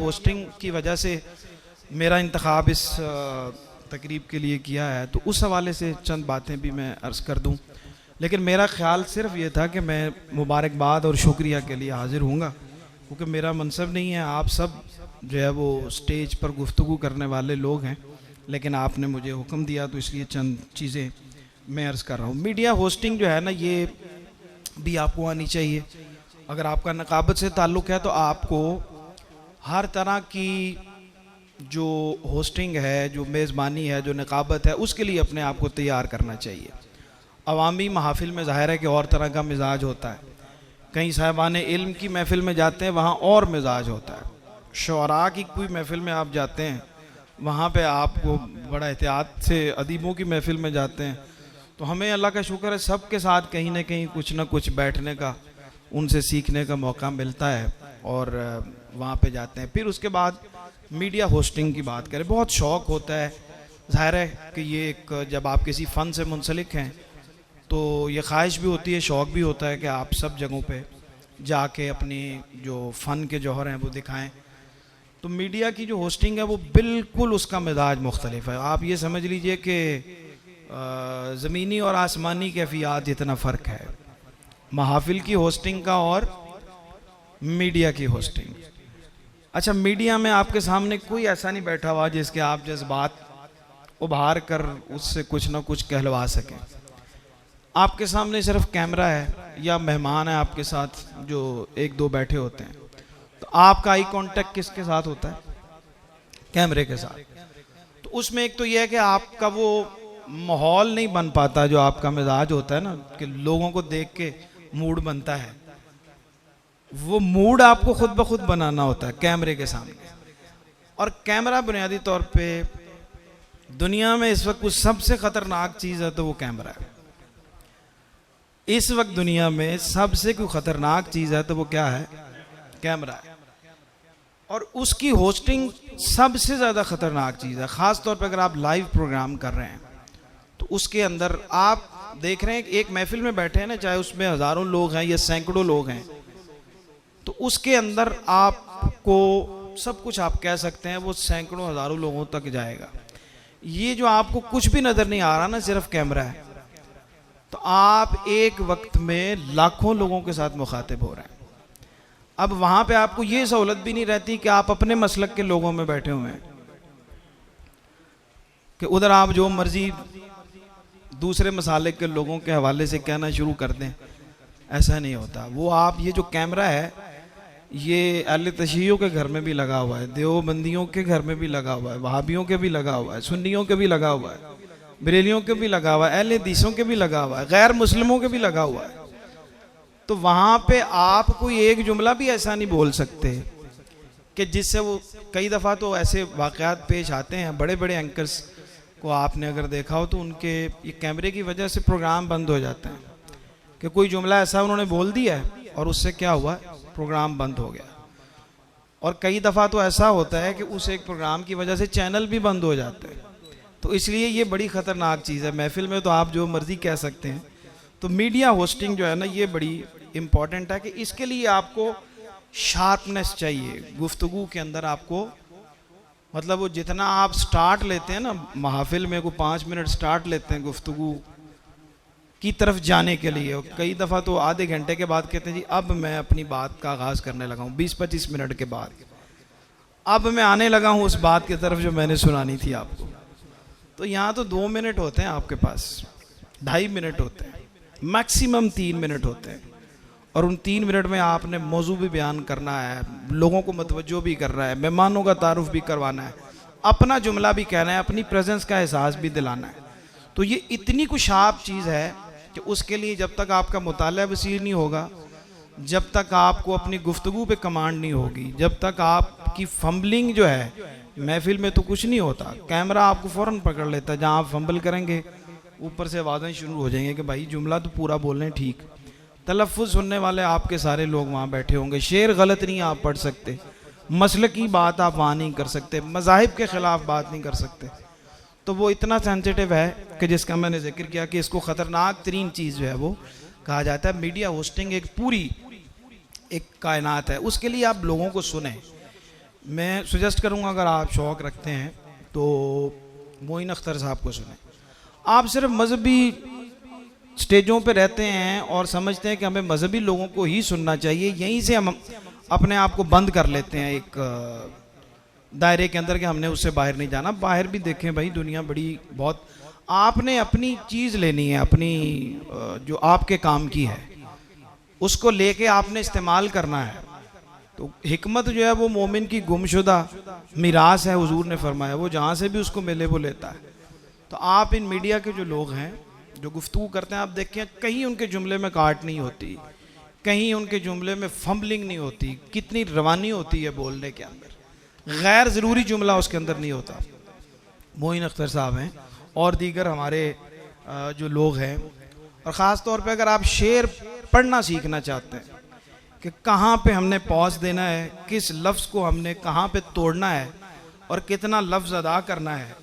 Hosting की वजह से मेरा इंतखाब इस तकरीब के लिए किया है, तो उस हवाले से चंद बातें भी मैं अर्ज़ कर दूं। लेकिन मेरा ख्याल सिर्फ ये था कि मैं मुबारकबाद और शुक्रिया के लिए हाज़िर हूँगा, क्योंकि मेरा मनसब नहीं है। आप सब जो है वो स्टेज पर गुफ्तगू करने वाले लोग हैं, लेकिन आपने मुझे हुक्म दिया तो इसलिए चंद चीज़ें मैं अर्ज़ कर रहा हूँ। मीडिया होस्टिंग जो है ना, ये भी आपको आनी चाहिए। अगर आपका नकाबत से ताल्लुक़ है तो आपको हर तरह की जो होस्टिंग है, जो मेज़बानी है, जो नकाबत है, उसके लिए अपने आप को तैयार करना चाहिए। अवामी महफ़िल में ज़ाहिर है कि और तरह का मिजाज होता है। कई साहिबान इल्म की महफ़िल में जाते हैं, वहाँ और मिजाज होता है। शुअरा की कोई महफ़िल में आप जाते हैं, वहाँ पे आपको बड़ा एहतियात से, अदीबों की महफ़िल में जाते हैं, तो हमें अल्लाह का शुक्र है सब के साथ कहीं ना कहीं कुछ ना कुछ बैठने का, उनसे सीखने का मौका मिलता है और वहाँ पे जाते हैं। फिर उसके बाद मीडिया होस्टिंग की बात करें, बहुत शौक़ होता है। ज़ाहिर है कि ये एक, जब आप किसी फ़न से मुंसलिक हैं तो ये ख्वाहिश भी होती है, शौक़ भी होता है कि आप सब जगहों पे जाके अपनी जो फ़न के जौहर हैं वो दिखाएं। तो मीडिया की जो होस्टिंग है वो बिल्कुल उसका मिजाज मुख्तलिफ है। आप ये समझ लीजिए कि ज़मीनी और आसमानी कैफियत जितना फ़र्क है महाफिल की होस्टिंग का और मीडिया की होस्टिंग। अच्छा, मीडिया में आपके सामने कोई ऐसा नहीं बैठा हुआ जिसके आप जज्बात उभार कर उससे कुछ ना कुछ कहलवा सकें। आपके सामने सिर्फ कैमरा है या मेहमान है आपके साथ जो एक दो बैठे होते हैं, तो आपका आई कांटेक्ट किसके साथ होता है? कैमरे के साथ। तो उसमें एक तो यह है कि आपका वो माहौल नहीं बन पाता, जो आपका मिजाज होता है ना, कि लोगों को देख के मूड बनता है, वो मूड आपको खुद ब खुद बनाना होता है कैमरे के सामने। और कैमरा बुनियादी तौर पे दुनिया में इस वक्त कुछ सबसे ख़तरनाक चीज़ है तो वो कैमरा है। इस वक्त दुनिया में सबसे कोई ख़तरनाक चीज़ है तो वो क्या है? कैमरा है। और उसकी होस्टिंग सबसे ज़्यादा ख़तरनाक चीज़ है। ख़ास तौर पर अगर आप लाइव प्रोग्राम कर रहे हैं तो उसके अंदर आप देख रहे हैं एक महफिल में बैठे हैं ना, चाहे उसमें हज़ारों लोग हैं या सैकड़ों लोग हैं, तो उसके अंदर आपको सब कुछ आप कह सकते हैं, वो सैकड़ों हज़ारों लोगों तक जाएगा। ये जो आपको कुछ भी नज़र नहीं आ रहा ना, सिर्फ कैमरा है, तो आप एक वक्त में लाखों लोगों के साथ मुखातिब हो रहे हैं। अब वहाँ पे आपको ये सहूलत भी नहीं रहती कि आप अपने मसलक के लोगों में बैठे हुए हैं कि उधर आप जो मर्जी दूसरे मसालिक के लोगों के हवाले से कहना शुरू कर दें। ऐसा नहीं होता। वो आप, ये जो कैमरा है ये अहले तशय्युअ के घर में भी लगा हुआ है, देवबंदियों के घर में भी लगा हुआ है, वहाबियों के भी लगा हुआ है, सुन्नियों के भी लगा हुआ है, बरेलियों के भी लगा हुआ है, अहले हदीसों के भी लगा हुआ है, गैर मुस्लिमों के भी लगा हुआ है। तो वहाँ पे आप कोई एक जुमला भी ऐसा नहीं बोल सकते कि जिससे वो, कई दफ़ा तो ऐसे वाक़यात पेश आते हैं, बड़े बड़े एंकर्स को आपने अगर देखा हो तो उनके ये कैमरे की वजह से प्रोग्राम बंद हो जाते हैं कि कोई जुमला ऐसा उन्होंने बोल दिया है और उससे क्या हुआ, प्रोग्राम बंद हो गया। और कई दफ़ा तो ऐसा होता है कि उस एक प्रोग्राम की वजह से चैनल भी बंद हो जाते हैं। तो इसलिए ये बड़ी ख़तरनाक चीज़ है। महफिल में तो आप जो मर्ज़ी कह सकते हैं, तो मीडिया होस्टिंग जो है ना, ये बड़ी इम्पॉर्टेंट है कि इसके लिए आपको शार्पनेस चाहिए गुफ्तगू के अंदर। आपको मतलब वो जितना आप स्टार्ट लेते हैं ना महफिल में, को 5 मिनट स्टार्ट लेते हैं गुफ्तगू की तरफ जाने के लिए, कई दफ़ा तो आधे घंटे के बाद कहते हैं जी अब मैं अपनी बात का आगाज़ करने लगा हूँ, 20-25 मिनट के बाद अब मैं आने लगा हूँ उस बात की तरफ जो मैंने सुनानी थी आपको। तो यहाँ तो 2 मिनट होते हैं आपके पास, 2.5 मिनट होते हैं, मैक्सिमम 3 मिनट होते हैं। और उन 3 मिनट में आपने मौजू भी बयान करना है, लोगों को मतवज्जो भी करना है, मेहमानों का तारुफ भी करवाना है, अपना जुमला भी कहना है, अपनी प्रेजेंस का एहसास भी दिलाना है। तो ये इतनी कुछ शार्प चीज़ है कि उसके लिए जब तक आपका मुताला वसीर नहीं होगा, जब तक आपको अपनी गुफ्तगू पे कमांड नहीं होगी, जब तक आपकी फंबलिंग जो है, महफिल में तो कुछ नहीं होता, कैमरा आपको फ़ौरन पकड़ लेता है। जहाँ आप फंबल करेंगे ऊपर से आवाज़ें शुरू हो जाएंगी कि भाई जुमला तो पूरा बोल रहे हैं ठीक, तलफ़्फ़ुज़ सुनने वाले आपके सारे लोग वहाँ बैठे होंगे, शेर गलत नहीं आप पढ़ सकते, मसल की बात आप वहाँ नहीं कर सकते, मज़ाहिब के ख़िलाफ़ बात नहीं कर सकते। तो वो इतना सेंसिटिव है कि जिसका मैंने जिक्र किया कि इसको ख़तरनाक तरीन चीज़ जो है वो कहा जाता है। मीडिया होस्टिंग एक पूरी एक कायनात है, उसके लिए आप लोगों को सुने। मैं सजेस्ट करूंगा, अगर आप शौक़ रखते हैं तो मोइन अख्तर साहब को सुने। आप सिर्फ मजहबी स्टेजों पे रहते हैं और समझते हैं कि हमें मजहबी लोगों को ही सुनना चाहिए, यहीं से हम अपने आप को बंद कर लेते हैं एक दायरे के अंदर कि हमने उससे बाहर नहीं जाना। बाहर भी देखें भाई, दुनिया बड़ी बहुत, आपने अपनी चीज़ लेनी है, अपनी जो आपके काम की है उसको लेके आपने इस्तेमाल करना है। तो हिकमत जो है वो मोमिन की गुमशुदा मीरास है, हुजूर ने फरमाया, वो जहाँ से भी उसको मिले वो लेता है। तो आप इन मीडिया के जो लोग हैं जो गुफ्तगू करते हैं, आप देखें कहीं उनके जुमले में काट नहीं होती, कहीं उनके जुमले में फंबलिंग नहीं होती, कितनी रवानी होती है बोलने के अंदर, गैर ज़रूरी जुमला उसके अंदर नहीं होता। मोइन अख्तर साहब हैं और दीगर हमारे जो लोग हैं, और ख़ास तौर पे अगर आप शेर पढ़ना सीखना चाहते हैं कि कहाँ पे हमने पॉज देना है, किस लफ्ज़ को हमने कहाँ पे तोड़ना है और कितना लफ्ज़ अदा करना है,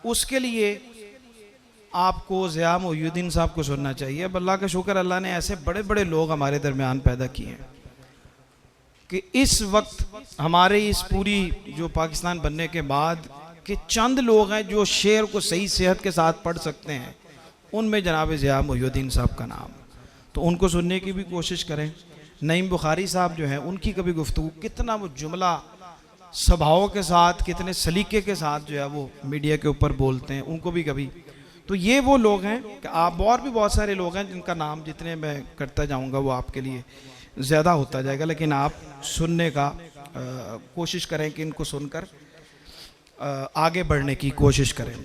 उसके लिए आपको ज़िया मोइनुद्दीन साहब को सुनना चाहिए। अब अल्लाह का शुक्र, अल्लाह ने ऐसे बड़े बड़े लोग हमारे दरमियान पैदा किए हैं कि इस वक्त हमारे इस पूरी जो पाकिस्तान बनने के बाद के चंद लोग हैं जो शेर को सही सेहत के साथ पढ़ सकते हैं, उनमें जनाब ज़िया मोइनुद्दीन साहब का नाम। तो उनको सुनने की भी कोशिश करें। नईम बुखारी साहब जो हैं, उनकी कभी गुफ्तगू, कितना वो जुमला स्वभाव के साथ, कितने सलीके के साथ जो है वो मीडिया के ऊपर बोलते हैं, उनको भी कभी। तो ये वो लोग हैं कि आप, और भी बहुत सारे लोग हैं जिनका नाम जितने मैं करता जाऊंगा वो आपके लिए ज़्यादा होता जाएगा, लेकिन आप सुनने का कोशिश करें कि इनको सुनकर आगे बढ़ने की कोशिश करें।